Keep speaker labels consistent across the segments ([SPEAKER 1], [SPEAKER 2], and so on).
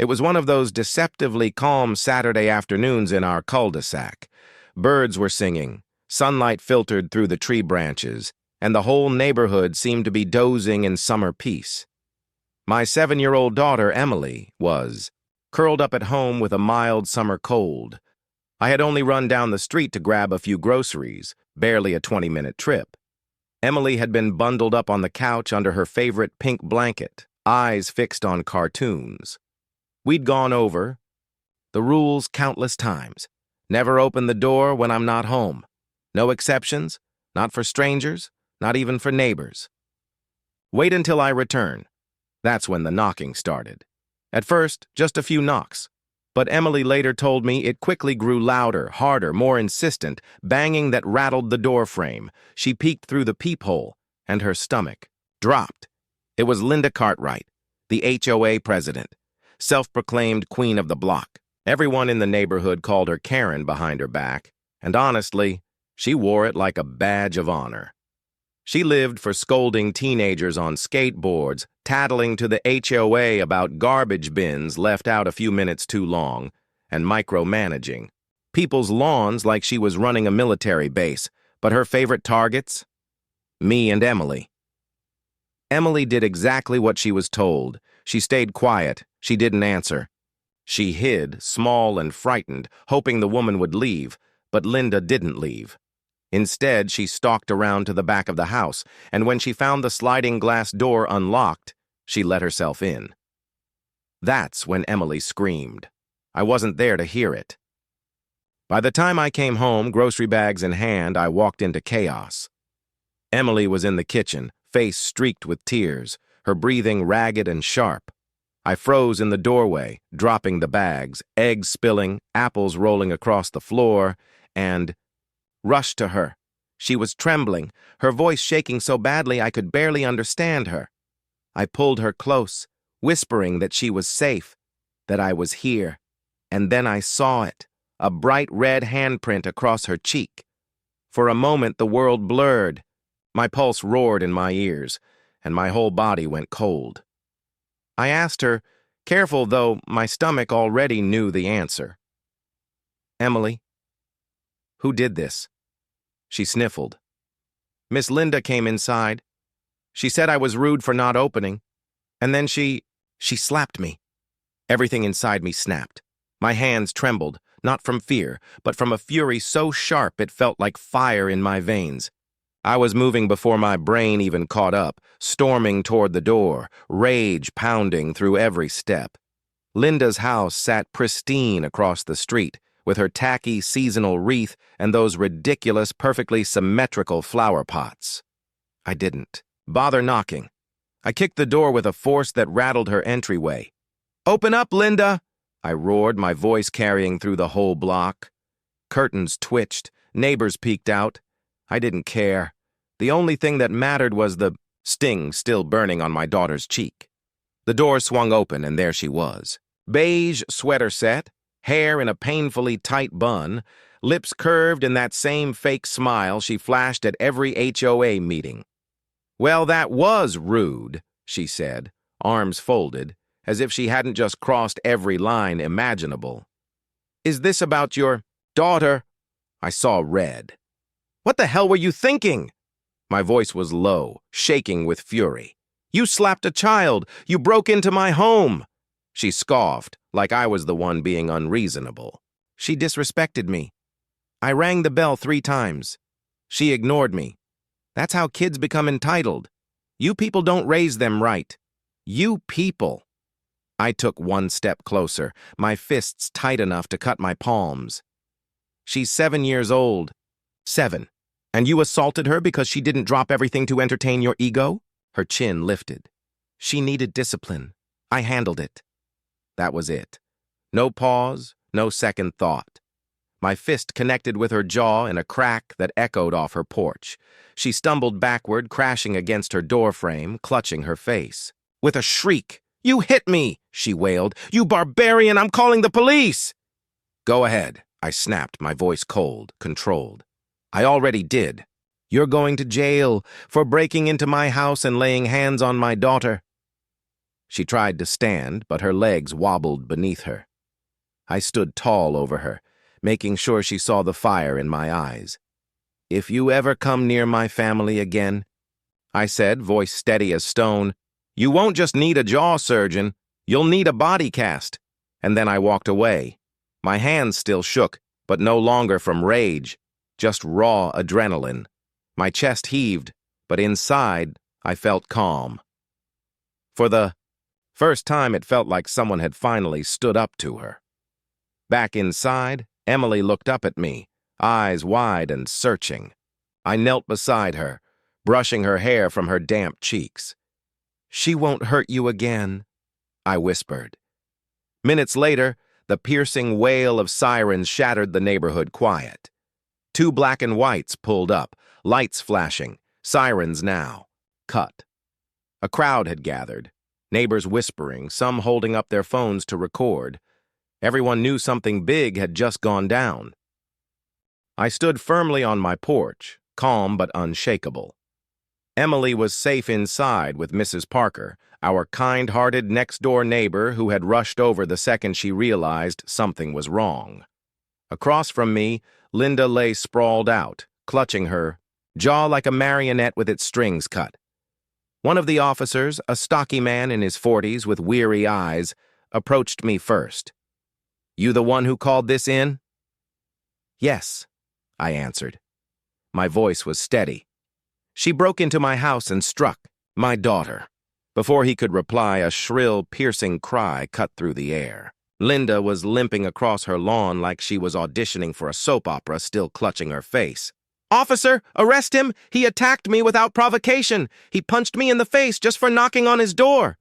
[SPEAKER 1] It was one of those deceptively calm Saturday afternoons in our cul-de-sac. Birds were singing, sunlight filtered through the tree branches, and the whole neighborhood seemed to be dozing in summer peace. My 7-year-old daughter, Emily, was curled up at home with a mild summer cold. I had only run down the street to grab a few groceries, barely a 20-minute trip. Emily had been bundled up on the couch under her favorite pink blanket, eyes fixed on cartoons. We'd gone over the rules countless times. Never open the door when I'm not home. No exceptions, not for strangers, not even for neighbors. Wait until I return. That's when the knocking started. At first, just a few knocks. But Emily later told me it quickly grew louder, harder, more insistent, banging that rattled the door frame. She peeked through the peephole, and her stomach dropped. It was Linda Cartwright, the HOA president, self-proclaimed queen of the block. Everyone in the neighborhood called her Karen behind her back, and honestly, she wore it like a badge of honor. She lived for scolding teenagers on skateboards, tattling to the HOA about garbage bins left out a few minutes too long, and micromanaging people's lawns like she was running a military base. But her favorite targets? Me and Emily. Emily did exactly what she was told. She stayed quiet. She didn't answer. She hid, small and frightened, hoping the woman would leave, but Linda didn't leave. Instead, she stalked around to the back of the house, and when she found the sliding glass door unlocked, she let herself in. That's when Emily screamed. I wasn't there to hear it. By the time I came home, grocery bags in hand, I walked into chaos. Emily was in the kitchen, face streaked with tears, her breathing ragged and sharp. I froze in the doorway, dropping the bags, eggs spilling, apples rolling across the floor, and rushed to her. She was trembling, her voice shaking so badly I could barely understand her. I pulled her close, whispering that she was safe, that I was here, and then I saw it, a bright red handprint across her cheek. For a moment the world blurred. My pulse roared in my ears, and my whole body went cold. I asked her, careful though my stomach already knew the answer. Emily, who did this? She sniffled. Miss Linda came inside. She said I was rude for not opening, and then she slapped me. Everything inside me snapped. My hands trembled, not from fear, but from a fury so sharp it felt like fire in my veins. I was moving before my brain even caught up, storming toward the door, rage pounding through every step. Linda's house sat pristine across the street, with her tacky seasonal wreath and those ridiculous, perfectly symmetrical flower pots. I didn't bother knocking. I kicked the door with a force that rattled her entryway. "Open up, Linda!" I roared, my voice carrying through the whole block. Curtains twitched, neighbors peeked out. I didn't care. The only thing that mattered was the sting still burning on my daughter's cheek. The door swung open, and there she was. Beige sweater set, hair in a painfully tight bun, lips curved in that same fake smile she flashed at every HOA meeting. "Well, that was rude," she said, arms folded, as if she hadn't just crossed every line imaginable. "Is this about your daughter?" I saw red. "What the hell were you thinking?" My voice was low, shaking with fury. "You slapped a child! You broke into my home!" She scoffed, like I was the one being unreasonable. She disrespected me. I rang the bell 3 times. She ignored me. That's how kids become entitled. You people don't raise them right. You people. I took one step closer, my fists tight enough to cut my palms. "She's 7 years old." 7. "And you assaulted her because she didn't drop everything to entertain your ego?" Her chin lifted. "She needed discipline. I handled it." That was it. No pause, no second thought. My fist connected with her jaw in a crack that echoed off her porch. She stumbled backward, crashing against her doorframe, clutching her face. With a shriek, "You hit me!" she wailed. "You barbarian! I'm calling the police!" "Go ahead," I snapped, my voice cold, controlled. "I already did. You're going to jail for breaking into my house and laying hands on my daughter." She tried to stand, but her legs wobbled beneath her. I stood tall over her, making sure she saw the fire in my eyes. "If you ever come near my family again," I said, voice steady as stone, "you won't just need a jaw surgeon, you'll need a body cast." And then I walked away. My hands still shook, but no longer from rage, just raw adrenaline. My chest heaved, but inside, I felt calm. For the first time, it felt like someone had finally stood up to her. Back inside, Emily looked up at me, eyes wide and searching. I knelt beside her, brushing her hair from her damp cheeks. "She won't hurt you again," I whispered. Minutes later, the piercing wail of sirens shattered the neighborhood quiet. 2 black and whites pulled up, lights flashing, sirens now. Cut. A crowd had gathered, neighbors whispering, some holding up their phones to record. Everyone knew something big had just gone down. I stood firmly on my porch, calm but unshakable. Emily was safe inside with Mrs. Parker, our kind-hearted next-door neighbor who had rushed over the second she realized something was wrong. Across from me, Linda lay sprawled out, clutching her jaw like a marionette with its strings cut. One of the officers, a stocky man in his 40s with weary eyes, approached me first. "You the one who called this in?" "Yes," I answered. My voice was steady. "She broke into my house and struck my daughter." Before he could reply, a shrill, piercing cry cut through the air. Linda was limping across her lawn like she was auditioning for a soap opera, still clutching her face. "Officer, arrest him! He attacked me without provocation! He punched me in the face just for knocking on his door!"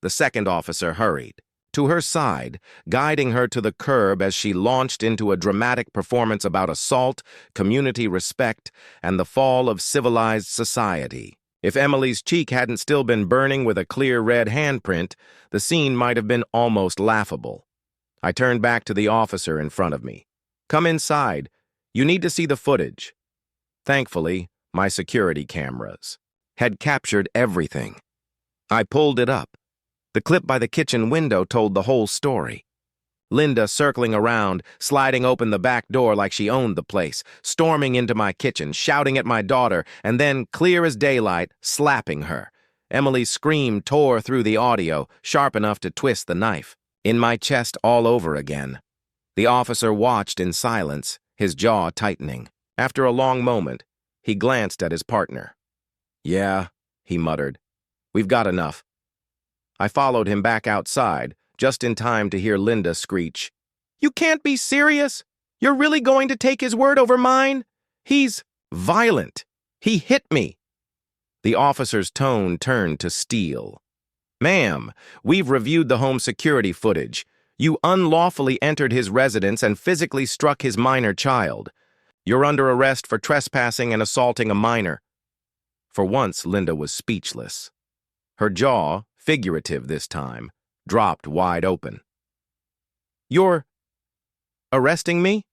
[SPEAKER 1] The second officer hurried to her side, guiding her to the curb as she launched into a dramatic performance about assault, community respect, and the fall of civilized society. If Emily's cheek hadn't still been burning with a clear red handprint, the scene might have been almost laughable. I turned back to the officer in front of me. "Come inside. You need to see the footage." Thankfully, my security cameras had captured everything. I pulled it up. The clip by the kitchen window told the whole story. Linda circling around, sliding open the back door like she owned the place, storming into my kitchen, shouting at my daughter, and then, clear as daylight, slapping her. Emily's scream tore through the audio, sharp enough to twist the knife. In my chest all over again. The officer watched in silence, his jaw tightening. After a long moment, he glanced at his partner. "Yeah," he muttered. "We've got enough." I followed him back outside, just in time to hear Linda screech, "You can't be serious! You're really going to take his word over mine? He's violent. He hit me." The officer's tone turned to steel. "Ma'am, we've reviewed the home security footage. You unlawfully entered his residence and physically struck his minor child. You're under arrest for trespassing and assaulting a minor." For once, Linda was speechless. Her jaw, figurative this time, dropped wide open. "You're arresting me?"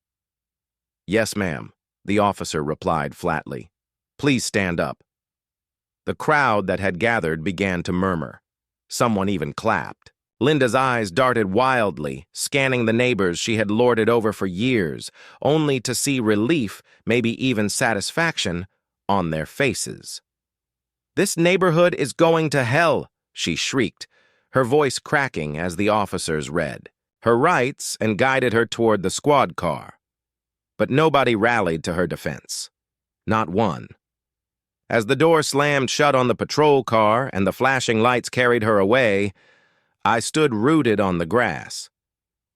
[SPEAKER 1] "Yes, ma'am," the officer replied flatly. "Please stand up." The crowd that had gathered began to murmur. Someone even clapped. Linda's eyes darted wildly, scanning the neighbors she had lorded over for years, only to see relief, maybe even satisfaction, on their faces. "This neighborhood is going to hell," she shrieked, her voice cracking as the officers read her rights and guided her toward the squad car. But nobody rallied to her defense. Not one. As the door slammed shut on the patrol car and the flashing lights carried her away, I stood rooted on the grass.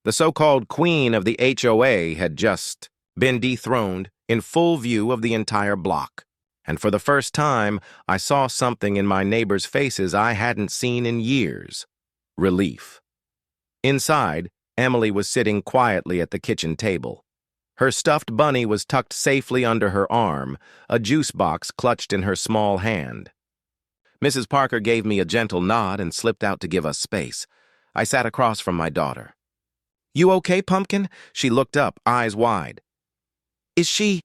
[SPEAKER 1] The so-called queen of the HOA had just been dethroned in full view of the entire block. And for the first time, I saw something in my neighbors' faces I hadn't seen in years. Relief. Inside, Emily was sitting quietly at the kitchen table. Her stuffed bunny was tucked safely under her arm, a juice box clutched in her small hand. Mrs. Parker gave me a gentle nod and slipped out to give us space. I sat across from my daughter. "You okay, Pumpkin?" She looked up, eyes wide. Is she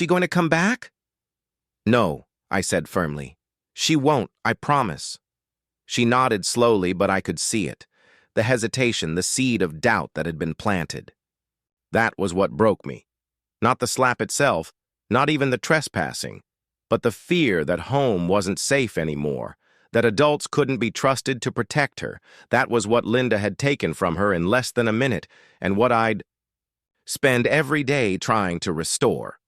[SPEAKER 1] going to come back?" "No," I said firmly. "She won't, I promise." She nodded slowly, but I could see it. The hesitation, the seed of doubt that had been planted. That was what broke me. Not the slap itself, not even the trespassing, but the fear that home wasn't safe anymore, that adults couldn't be trusted to protect her. That was what Linda had taken from her in less than a minute, and what I'd spend every day trying to restore.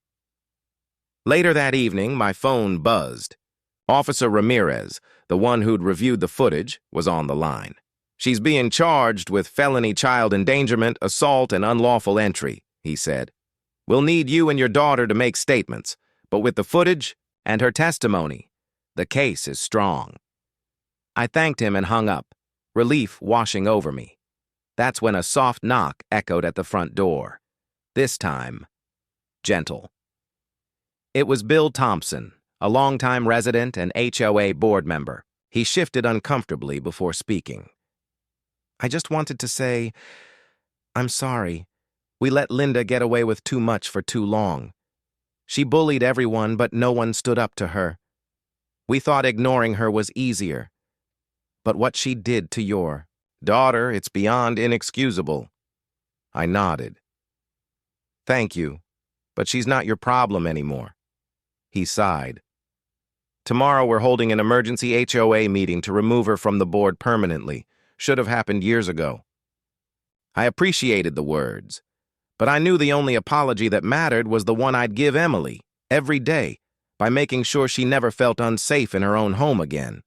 [SPEAKER 1] Later that evening, my phone buzzed. Officer Ramirez, the one who'd reviewed the footage, was on the line. "She's being charged with felony child endangerment, assault, and unlawful entry," he said. "We'll need you and your daughter to make statements, but with the footage and her testimony, the case is strong." I thanked him and hung up, relief washing over me. That's when a soft knock echoed at the front door. This time, gentle. It was Bill Thompson, a longtime resident and HOA board member. He shifted uncomfortably before speaking. "I just wanted to say, I'm sorry. We let Linda get away with too much for too long. She bullied everyone, but no one stood up to her. We thought ignoring her was easier. But what she did to your daughter, it's beyond inexcusable." I nodded. "Thank you, but she's not your problem anymore." He sighed. "Tomorrow we're holding an emergency HOA meeting to remove her from the board permanently. Should have happened years ago." I appreciated the words, but I knew the only apology that mattered was the one I'd give Emily, every day, by making sure she never felt unsafe in her own home again.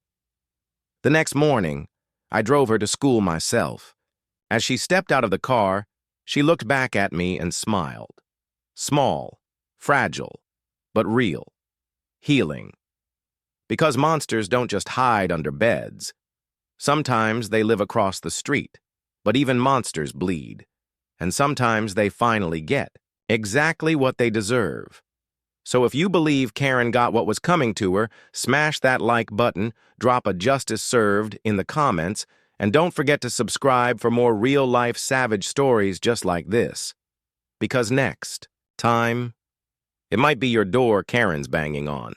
[SPEAKER 1] The next morning, I drove her to school myself. As she stepped out of the car, she looked back at me and smiled. Small, fragile, but real. Healing. Because monsters don't just hide under beds. Sometimes they live across the street, but even monsters bleed. And sometimes they finally get exactly what they deserve. So if you believe Karen got what was coming to her, smash that like button, drop a justice served in the comments, and don't forget to subscribe for more real-life savage stories just like this. Because next time, it might be your door Karen's banging on.